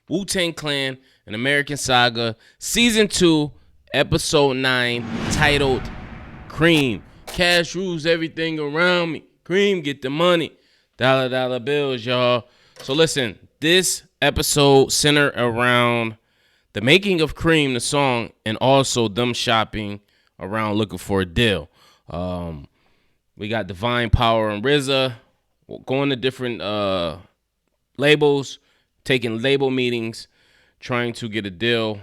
Wu-Tang Clan, An American Saga, Season 2, Episode 9, titled Cream. Cash rules everything around me. Cream, get the money. Dollar, dollar bills, y'all. So listen, this episode centered around the making of Cream, the song, and also them shopping around looking for a deal. We got Divine, Power, and RZA going to different labels, taking label meetings, trying to get a deal.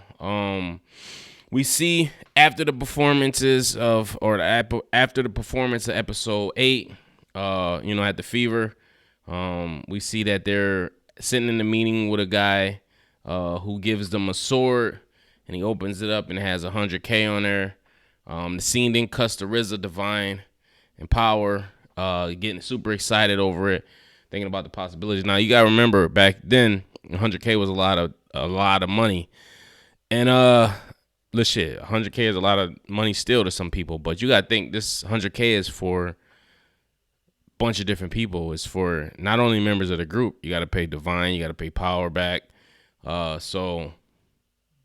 We see after the performances after the performance of episode 8, at the Fever, we see that they're sitting in the meeting with a guy who gives them a sword, and he opens it up and it has $100K on there. The scene then cuts to RZA, Divine, and Power, getting super excited over it, thinking about the possibilities. Now you gotta remember, back then, $100K was a lot of money, and shit, $100K is a lot of money still to some people. But you gotta think this $100K is for a bunch of different people. It's for not only members of the group. You gotta pay Divine, you gotta pay Power back. So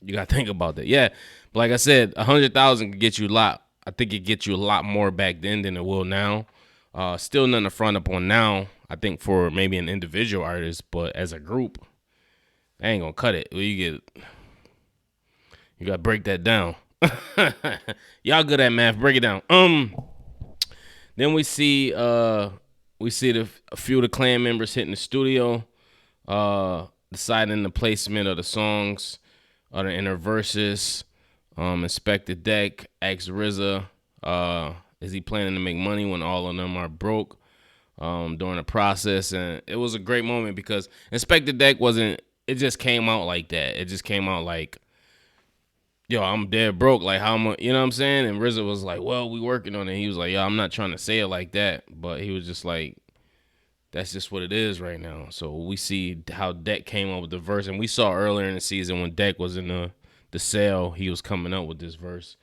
you gotta think about that. Yeah, but like I said, 100,000 could get you a lot. I think it gets you a lot more back then than it will now. Still nothing to front up on now, I think, for maybe an individual artist, but as a group, I ain't gonna cut it. You gotta break that down. Y'all good at math, break it down. Then we see a few of the clan members hitting the studio, deciding the placement of the songs in their verses. Inspector Deck asks RZA, is he planning to make money when all of them are broke during the process? And it was a great moment because Inspector Deck it just came out like that. It just came out like, yo, I'm dead broke. Like, how much, you know what I'm saying? And RZA was like, well, we working on it. He was like, yo, I'm not trying to say it like that. But he was just like, that's just what it is right now. So we see how Deck came up with the verse. And we saw earlier in the season when Deck was in the cell, he was coming up with this verse.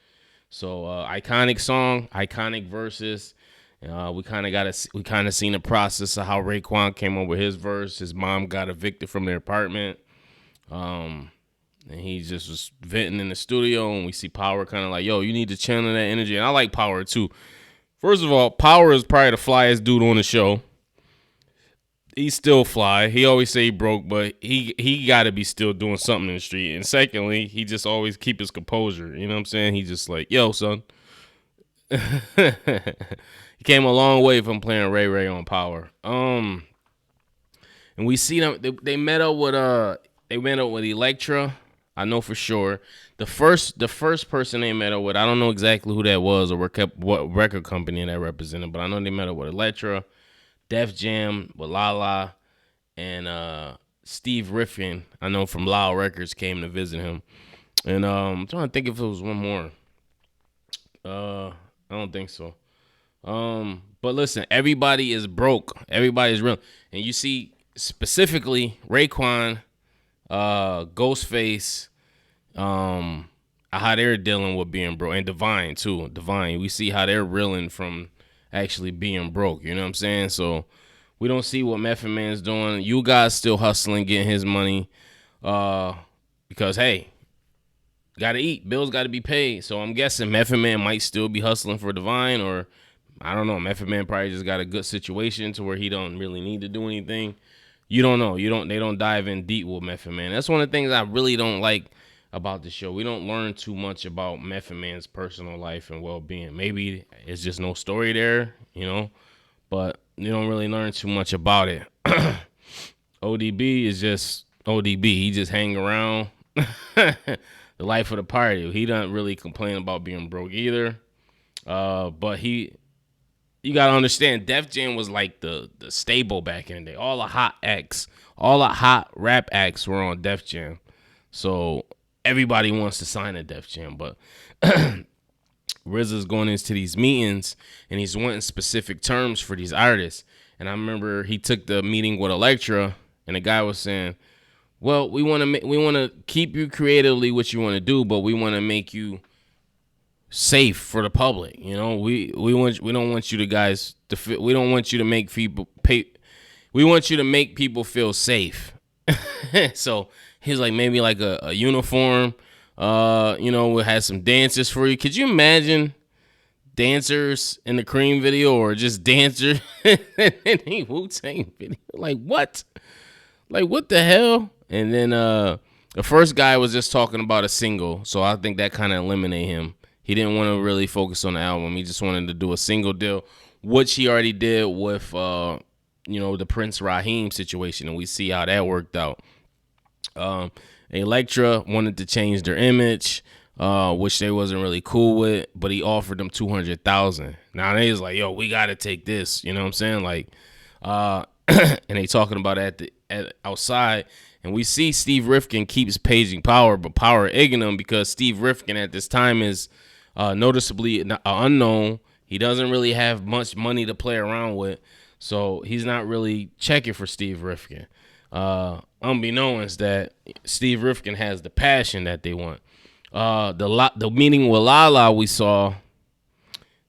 So iconic song, iconic verses. We kind of seen the process of how Raekwon came up with his verse. His mom got evicted from their apartment. And he just was venting in the studio, and we see Power kind of like, yo, you need to channel that energy. And I like Power too. First of all, Power is probably the flyest dude on the show. He's still fly. He always say he broke, but he got to be still doing something in the street. And secondly, he just always keep his composure. You know what I'm saying? He just like, yo, son. He came a long way from playing Ray Ray on Power. And we see them. They met up with Elektra. I know for sure. The first person they met up with, I don't know exactly who that was or what record company that represented, but I know they met up with Elektra, Def Jam with Lala, and Steve Riffin, I know from Loud Records, came to visit him. And I'm trying to think if it was one more. I don't think so. But listen, everybody is broke. Everybody's real. And you see specifically Raekwon, Ghostface, how they're dealing with being broke, and Divine too. Divine, we see how they're reeling from actually being broke. You know what I'm saying? So we don't see what Method Man's doing. You guys still hustling, getting his money, because hey, gotta eat. Bills gotta be paid. So I'm guessing Method Man might still be hustling for Divine, or I don't know. Method Man probably just got a good situation to where he don't really need to do anything. You don't know. They don't dive in deep with Method Man. That's one of the things I really don't like about the show. We don't learn too much about Method Man's personal life and well-being. Maybe it's just no story there, but you don't really learn too much about it. ODB is just ODB. He just hang around the life of the party. He doesn't really complain about being broke either. But you gotta understand, Def Jam was like the stable back in the day. All the hot rap acts were on Def Jam. So everybody wants to sign a Def Jam, but RZA's going into these meetings and he's wanting specific terms for these artists. And I remember he took the meeting with Elektra, and the guy was saying, well, we want to keep you creatively what you want to do, but we want to make you safe for the public. We don't want you to guys we don't want you to make people pay. We want you to make people feel safe. So he's like, maybe like a uniform, we'll have some dancers for you. Could you imagine dancers in the Cream video, or just dancers in the Wu-Tang video? Like, what? Like, what the hell? And then the first guy was just talking about a single, so I think that kind of eliminated him. He didn't want to really focus on the album. He just wanted to do a single deal, which he already did with the Prince Raheem situation, and we see how that worked out. Elektra wanted to change their image, which they wasn't really cool with, but he offered them $200,000. Now they was like, yo, we gotta take this. You know what I'm saying? Like, and they talking about it at outside, and we see Steve Rifkin keeps paging Power, but Power egging him because Steve Rifkin at this time is noticeably unknown. He doesn't really have much money to play around with, so he's not really checking for Steve Rifkin. Unbeknownst that Steve Rifkin has the passion that they want. The meeting with Lala we saw,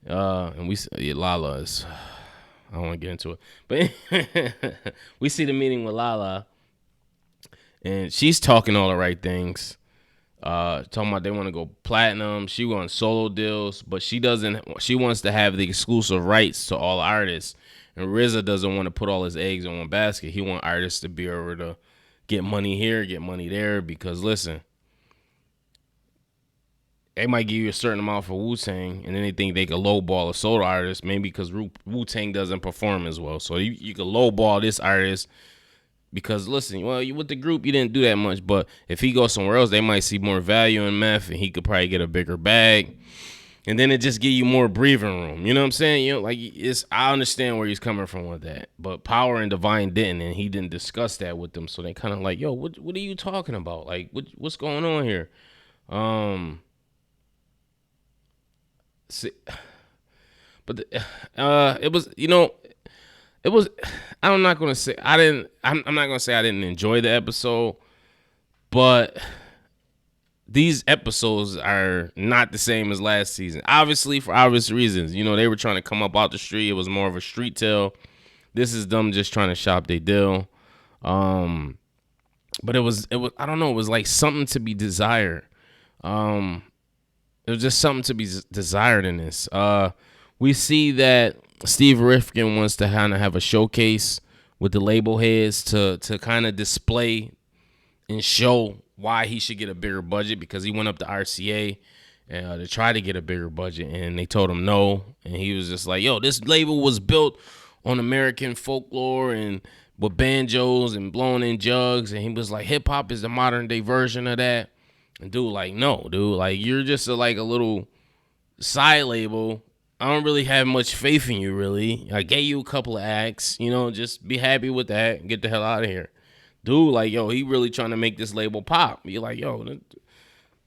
and Lala is, I don't want to get into it, but we see the meeting with Lala, and she's talking all the right things. Talking about they want to go platinum. She wants solo deals, but she wants to have the exclusive rights to all artists. And RZA doesn't want to put all his eggs in one basket. He wants artists to be able to get money here, get money there, because listen, they might give you a certain amount for Wu-Tang, and then they think they could lowball a solo artist, maybe because Wu-Tang doesn't perform as well. So you could lowball this artist because, listen, well, you with the group, you didn't do that much, but if he goes somewhere else, they might see more value in meth, and he could probably get a bigger bag. And then it just give you more breathing room. You know what I'm saying? I understand where he's coming from with that. But Power and Divine didn't, and he didn't discuss that with them. So they kind of like, yo, what are you talking about? Like, what's going on here? It was. I'm not gonna say I didn't. I'm not gonna say I didn't enjoy the episode, but these episodes are not the same as last season. Obviously, for obvious reasons. They were trying to come up out the street. It was more of a street tale. This is them just trying to shop their deal. But it was I don't know, it was like something to be desired. It was just something to be desired in this. We see that Steve Rifkin wants to kind of have a showcase with the label heads to kind of display and show why he should get a bigger budget, because he went up to RCA to try to get a bigger budget, and they told him no. And he was just like, yo, this label was built on American folklore and with banjos and blowing in jugs. And he was like, hip hop is the modern day version of that. And dude, like, no, dude, like, you're just a little side label. I don't really have much faith in you, really. I gave you a couple of acts, just be happy with that and get the hell out of here. Dude, like, yo, he really trying to make this label pop. You're like, yo,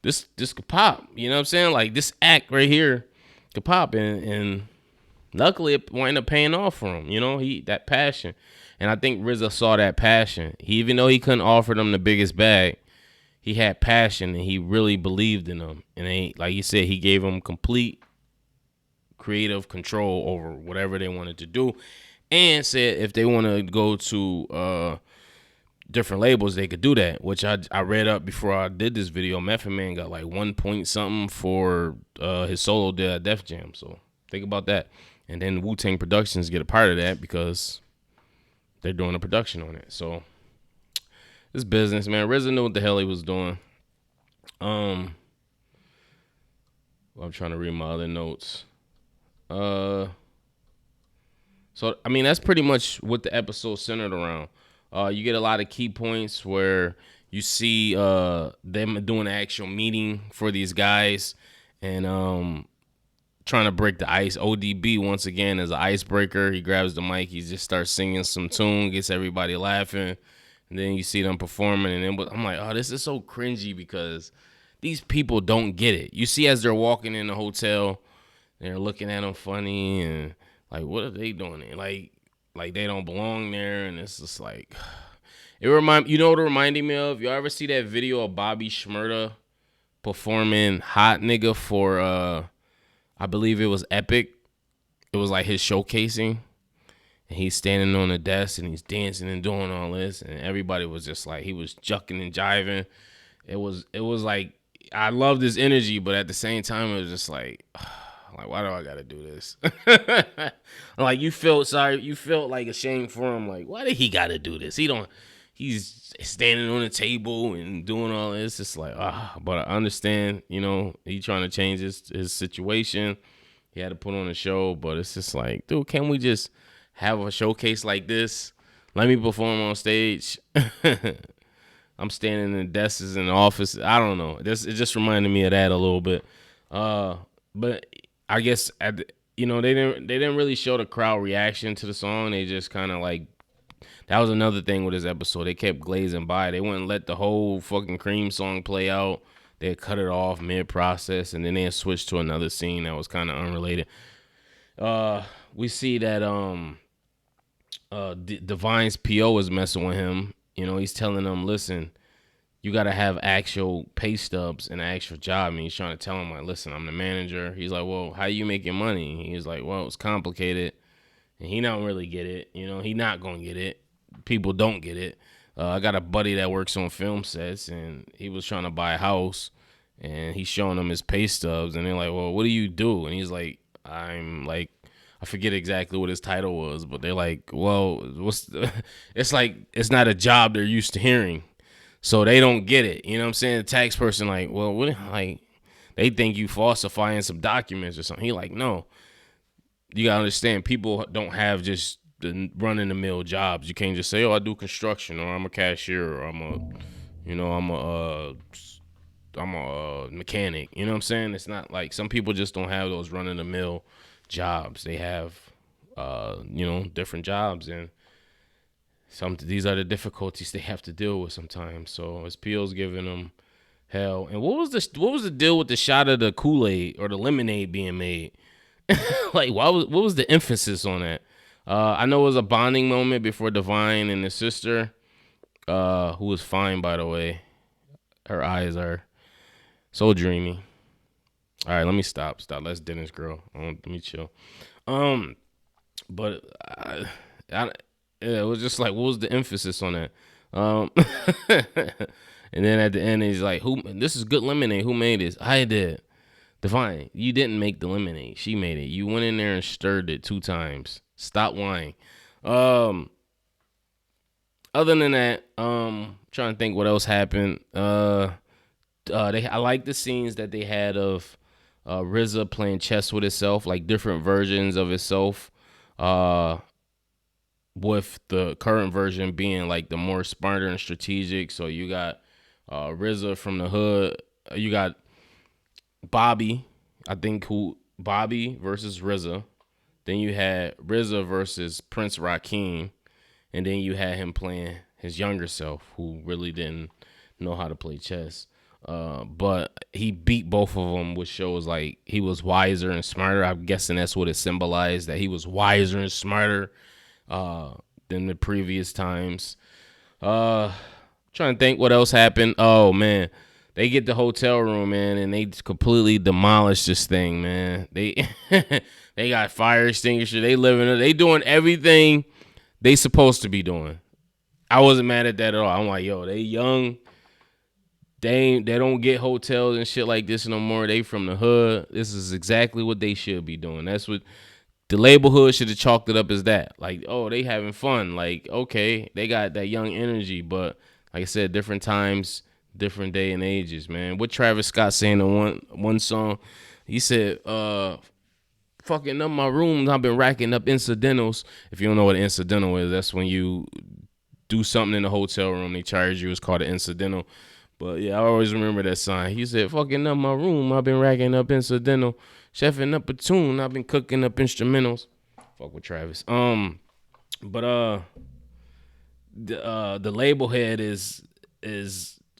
this could pop. You know what I'm saying? Like, this act right here could pop. And luckily, it wound up paying off for him. That passion. And I think RZA saw that passion. Even though he couldn't offer them the biggest bag, he had passion, and he really believed in them. And like you said, he gave them complete creative control over whatever they wanted to do, and said if they want to go to different labels, they could do that, which I read up before I did this video. Method Man got like 1 point something for his solo deal at Def Jam. So think about that. And then Wu-Tang Productions get a part of that because they're doing a production on it. So this business, man. RZA knew what the hell he was doing. I'm trying to read my other notes. So I mean, that's pretty much what the episode centered around. You get a lot of key points where you see them doing an actual meeting for these guys and trying to break the ice. ODB, once again, is an icebreaker. He grabs the mic. He just starts singing some tune, gets everybody laughing. And then you see them performing. And then I'm like, oh, this is so cringy because these people don't get it. You see as they're walking in the hotel, they're looking at them funny and like, what are they doing there? Like they don't belong there. And it's just like, you know what it reminded me of? You ever see that video of Bobby Shmurda performing Hot Nigga for, I believe it was Epic. It was like his showcasing. and he's standing on the desk and he's dancing and doing all this, and everybody was just like, he was jucking and jiving. It was like, I love this energy, but at the same time it was just like why do I gotta do this? Like, you felt like ashamed for him. Like, why did he gotta do this? He's standing on the table and doing all this. It's like, but I understand, he trying to change his situation. He had to put on a show, but it's just like, dude, can't we just have a showcase like this? Let me perform on stage. I'm standing in desks in the office. I don't know. It just reminded me of that a little bit. But I guess they didn't really show the crowd reaction to the song. They just kind of like, that was another thing with this episode. They kept glazing by. They wouldn't let the whole fucking Cream song play out. They cut it off mid-process, and then they switched to another scene that was kind of unrelated. We see that Divine's PO is messing with him. He's telling them, listen, you got to have actual pay stubs and an actual job. And he's trying to tell him, like, listen, I'm the manager. He's like, well, how you making money? He's like, well, it's complicated. And he don't really get it. He not going to get it. People don't get it. I got a buddy that works on film sets, and he was trying to buy a house, and he's showing them his pay stubs, and they're like, well, what do you do? And he's like, I forget exactly what his title was, but they're like, well, it's like, it's not a job they're used to hearing. So they don't get it. You know what I'm saying? The tax person like, well, they think you falsifying some documents or something. He like, no. You got to understand, people don't have just the run-of-the-mill jobs. You can't just say, oh, I do construction, or I'm a cashier, or I'm a mechanic. You know what I'm saying? It's not like, some people just don't have those run-of-the-mill jobs. They have, different jobs, and these are the difficulties they have to deal with sometimes. So his PO's giving them hell. And what was the deal with the shot of the Kool-Aid or the lemonade being made? Like, what was the emphasis on that? I know it was a bonding moment before Divine and his sister, who was fine, by the way. Her eyes are so dreamy. All right, let me stop. Let's Dennis girl. Let me chill. But it was just like, what was the emphasis on that? And then at the end, he's like, this is good lemonade. Who made this? I did. Divine, you didn't make the lemonade. She made it. You went in there and stirred it 2 times. Stop lying. Other than that, trying to think what else happened. I like the scenes that they had of RZA playing chess with himself, like different versions of himself. With the current version being like the more smarter and strategic. So you got RZA from the hood. You got Bobby, Bobby versus RZA. Then you had RZA versus Prince Rakeem. And then you had him playing his younger self, who really didn't know how to play chess. But he beat both of them, which shows like he was wiser and smarter. I'm guessing that's what it symbolized, that he was wiser and smarter than the previous times. Trying to think what else happened. Oh, man. They get the hotel room, man, and they completely demolish this thing, man. They they got fire extinguisher. They doing everything they supposed to be doing. I wasn't mad at that at all. I'm like, yo, they young. They don't get hotels and shit like this no more. They from the hood. This is exactly what they should be doing. That's what the label hood should have chalked it up as that. Like, oh, they having fun. Like, okay, they got that young energy, but like I said, different times, different day and ages, man. What Travis Scott saying in one song, he said, fucking up my rooms, I've been racking up incidentals. If you don't know what an incidental is, that's when you do something in the hotel room, they charge you. It's called an incidental. But yeah, I always remember that sign. He said, fucking up my room, I've been racking up incidental. Chefing up a tune, I've been cooking up instrumentals. Fuck with Travis. But the label head is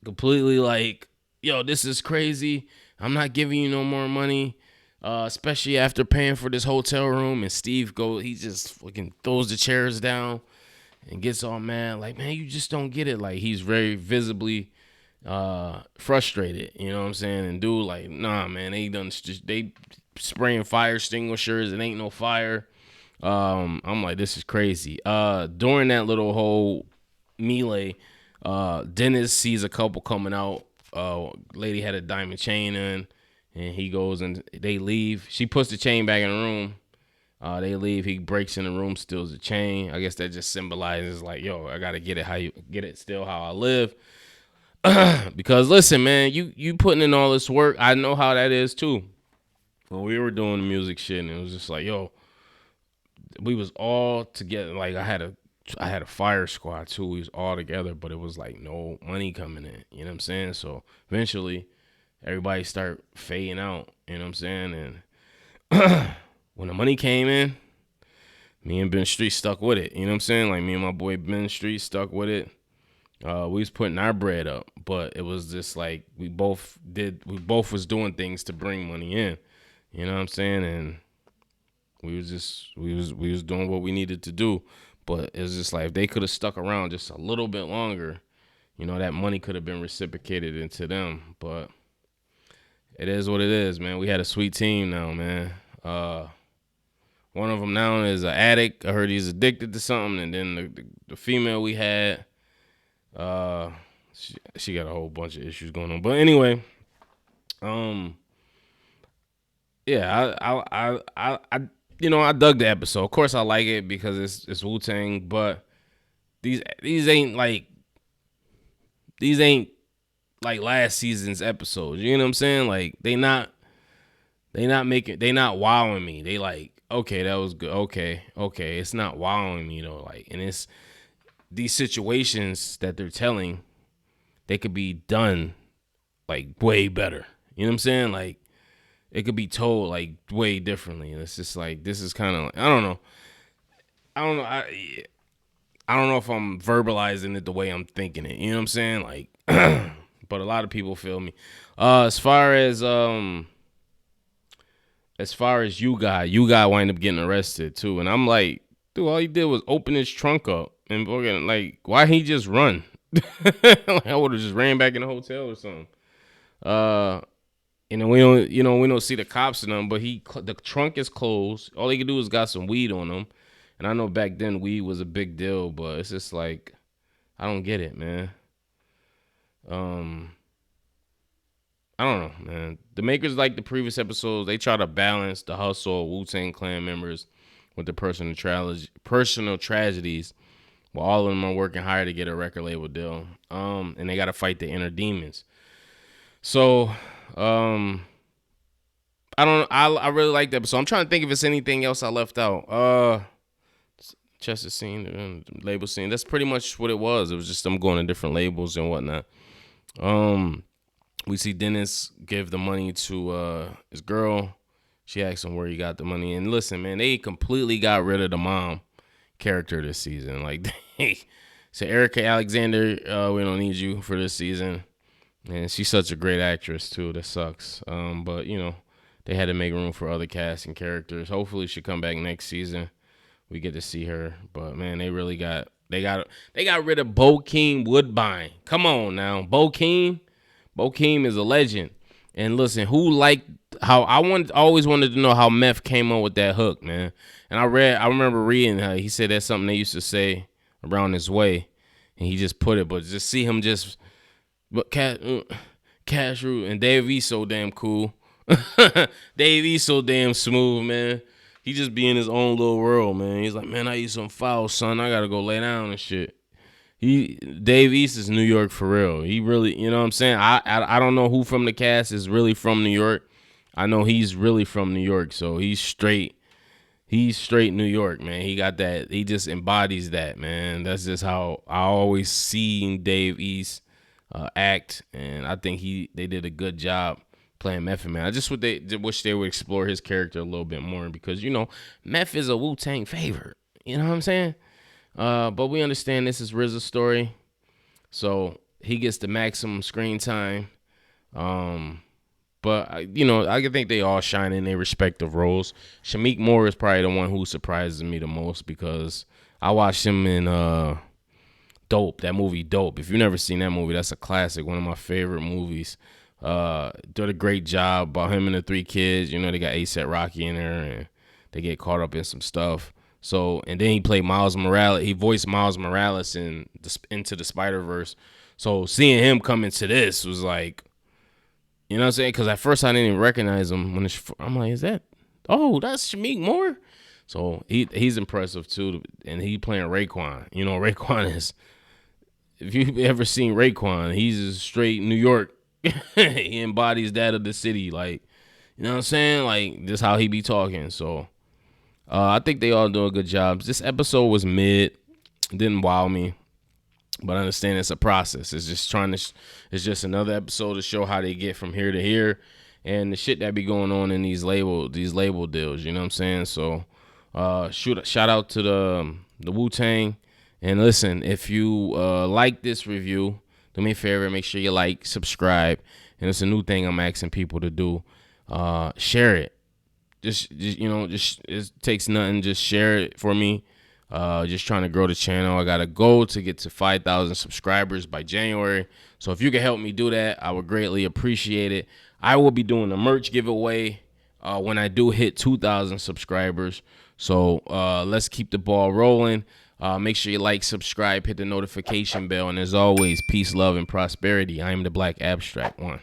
completely like, yo, this is crazy. I'm not giving you no more money. Especially after paying for this hotel room. And Steve he just fucking throws the chairs down and gets all mad. Like, man, you just don't get it. Like, he's very visibly frustrated. You know what I'm saying? And dude, like, nah, man, they spraying fire extinguishers. It ain't no fire. I'm like, this is crazy. During that little whole melee, Dennis sees a couple coming out. Lady had a diamond chain in, and he goes and they leave. She puts the chain back in the room. They leave. He breaks in the room, steals the chain. I guess that just symbolizes like, yo, I gotta get it how you get it, still how I live. Because listen, man, you putting in all this work. I know how that is too. When we were doing the music shit, and it was just like, yo, we was all together. Like I had a fire squad too. We was all together, but it was like no money coming in. You know what I'm saying? So eventually, everybody start fading out. You know what I'm saying? And when the money came in, me and Ben Street stuck with it. You know what I'm saying? Like me and my boy Ben Street stuck with it. We was putting our bread up, but it was just like we both was doing things to bring money in. You know what I'm saying? And we was doing what we needed to do. But it was just like if they could have stuck around just a little bit longer, you know, that money could have been reciprocated into them. But it is what it is, man. We had a sweet team now, man. One of them now is an addict. I heard he's addicted to something. And then the female we had, she got a whole bunch of issues going on. But anyway, yeah, I I dug the episode. Of course, I like it because it's Wu-Tang. But these ain't like last season's episodes. You know what I'm saying? Like they not wowing me. They like, okay, that was good. Okay. It's not wowing me though. Like, and it's these situations that they're telling, they could be done like way better. You know what I'm saying? Like it could be told like way differently. And it's just like, this is kind of like, I don't know. I don't know if I'm verbalizing it the way I'm thinking it. You know what I'm saying? Like, but a lot of people feel me. As far as you guy wind up getting arrested too, and I'm like, dude, all he did was open his trunk up, and like, why he just run? Like, I would have just ran back in the hotel or something. And then we don't see the cops in them, but the trunk is closed. All he could do is got some weed on him, and I know back then weed was a big deal, but it's just like, I don't get it, man. I don't know, man. The makers, like the previous episodes, they try to balance the hustle of Wu-Tang Clan members with the personal tragedies, while all of them are working hard to get a record label deal. And they got to fight the inner demons. So, I really like that episode. I'm trying to think if it's anything else I left out. Chester scene, label scene. That's pretty much what it was. It was just them going to different labels and whatnot. We see Dennis give the money to his girl. She asks him where he got the money. And listen, man, they completely got rid of the mom character this season. Like, they said, Erica Alexander, we don't need you for this season. And she's such a great actress, too. That sucks. But, they had to make room for other casting characters. Hopefully she'll come back next season. We get to see her. But, man, they got rid of Bokeem Woodbine. Come on now. Bokeem is a legend. And listen, who liked how always wanted to know how Meth came up with that hook, man. And I remember reading how he said that's something they used to say around his way, and he just put it. But just see him Cash Root, and Dave East so damn cool. Dave East so damn smooth, man. He just be in his own little world, man. He's like, man, I eat some foul, son. I gotta go lay down and shit. Dave East is New York for real. He really, you know what I'm saying? I don't know who from the cast is really from New York. I know he's really from New York, so he's straight New York, man. He got that. He just embodies that, man. That's just how I always see Dave East act, and I think they did a good job playing Method Man. I just wish they would explore his character a little bit more, because Meth is a Wu-Tang favorite. You know what I'm saying? But we understand this is RZA's story, so he gets the maximum screen time. But I think they all shine in their respective roles. Shameik Moore is probably the one who surprises me the most, because I watched him in Dope, that movie Dope. If you've never seen that movie, that's a classic, one of my favorite movies. Did a great job about him and the three kids. They got A$AP Rocky in there, and they get caught up in some stuff. So, and then he played Miles Morales. He voiced Miles Morales in Into the Spider-Verse. So seeing him come into this was like, you know what I'm saying? Because at first I didn't even recognize him. I'm like, that's Shameik Moore? So he's impressive too. And he playing Raekwon. You know, Raekwon is, if you've ever seen Raekwon, he's a straight New York. He embodies that of the city. Like, you know what I'm saying? Like, this how he be talking. So I think they all doing good jobs. This episode was mid. Didn't wow me. But I understand it's a process. It's just another episode to show how they get from here to here, and the shit that be going on in these label deals. You know what I'm saying? So, shout out to the Wu-Tang, and listen, if you like this review, do me a favor, make sure you like, subscribe, and it's a new thing I'm asking people to do. Share it. Just it takes nothing. Just share it for me. Just trying to grow the channel. I got a goal to get to 5,000 subscribers by January. So if you can help me do that, I would greatly appreciate it. I will be doing a merch giveaway when I do hit 2,000 subscribers. So let's keep the ball rolling. Make sure you like, subscribe, hit the notification bell. And as always, peace, love, and prosperity. I am the Black Abstract One.